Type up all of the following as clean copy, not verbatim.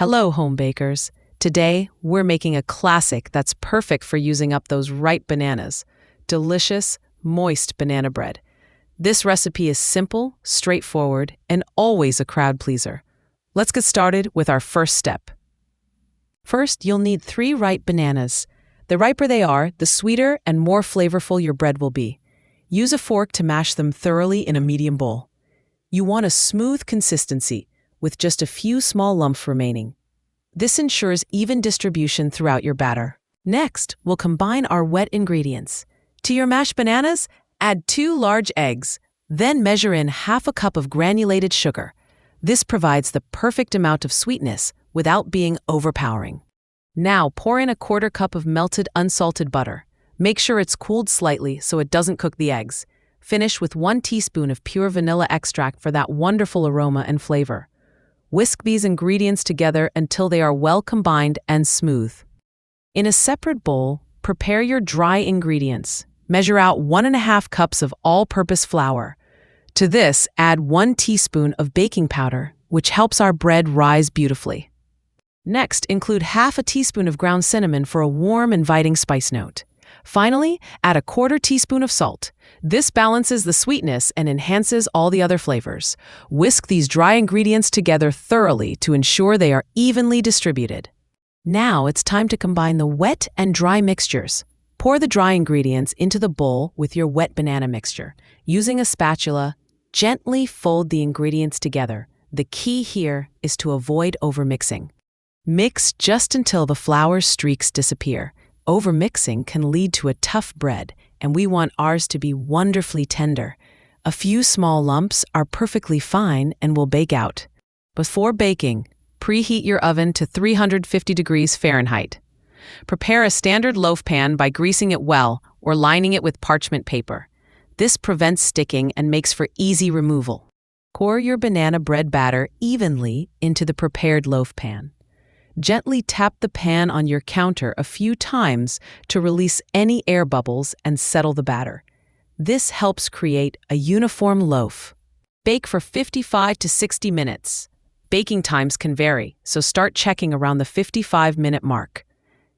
Hello, home bakers. Today, we're making a classic that's perfect for using up those ripe bananas. Delicious, moist banana bread. This recipe is simple, straightforward, and always a crowd pleaser. Let's get started with our first step. First, you'll need 3 ripe bananas. The riper they are, the sweeter and more flavorful your bread will be. Use a fork to mash them thoroughly in a medium bowl. You want a smooth consistency, with just a few small lumps remaining. This ensures even distribution throughout your batter. Next, we'll combine our wet ingredients. To your mashed bananas, add 2 large eggs, then measure in half a cup of granulated sugar. This provides the perfect amount of sweetness without being overpowering. Now pour in a 1/4 cup of melted unsalted butter. Make sure it's cooled slightly so it doesn't cook the eggs. Finish with 1 teaspoon of pure vanilla extract for that wonderful aroma and flavor. Whisk these ingredients together until they are well combined and smooth. In a separate bowl, prepare your dry ingredients. Measure out 1½ cups of all-purpose flour. To this, add 1 teaspoon of baking powder, which helps our bread rise beautifully. Next, include half a teaspoon of ground cinnamon for a warm, inviting spice note. Finally, add a 1/4 teaspoon of salt. This balances the sweetness and enhances all the other flavors. Whisk these dry ingredients together thoroughly to ensure they are evenly distributed. Now it's time to combine the wet and dry mixtures. Pour the dry ingredients into the bowl with your wet banana mixture. Using a spatula, gently fold the ingredients together. The key here is to avoid overmixing. Mix just until the flour streaks disappear. Overmixing can lead to a tough bread, and we want ours to be wonderfully tender. A few small lumps are perfectly fine and will bake out. Before baking, preheat your oven to 350 degrees Fahrenheit. Prepare a standard loaf pan by greasing it well or lining it with parchment paper. This prevents sticking and makes for easy removal. Pour your banana bread batter evenly into the prepared loaf pan. Gently tap the pan on your counter a few times to release any air bubbles and settle the batter. This helps create a uniform loaf. Bake for 55 to 60 minutes. Baking times can vary, so start checking around the 55-minute mark.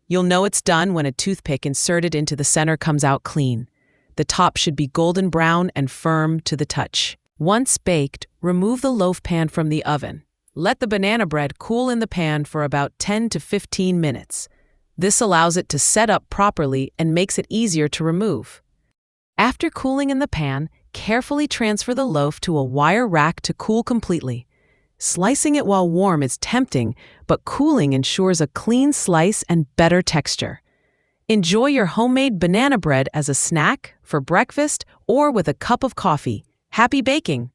You'll know it's done when a toothpick inserted into the center comes out clean. The top should be golden brown and firm to the touch. Once baked, remove the loaf pan from the oven. Let the banana bread cool in the pan for about 10 to 15 minutes. This allows it to set up properly and makes it easier to remove. After cooling in the pan, carefully transfer the loaf to a wire rack to cool completely. Slicing it while warm is tempting, but cooling ensures a clean slice and better texture. Enjoy your homemade banana bread as a snack, for breakfast, or with a cup of coffee. Happy baking!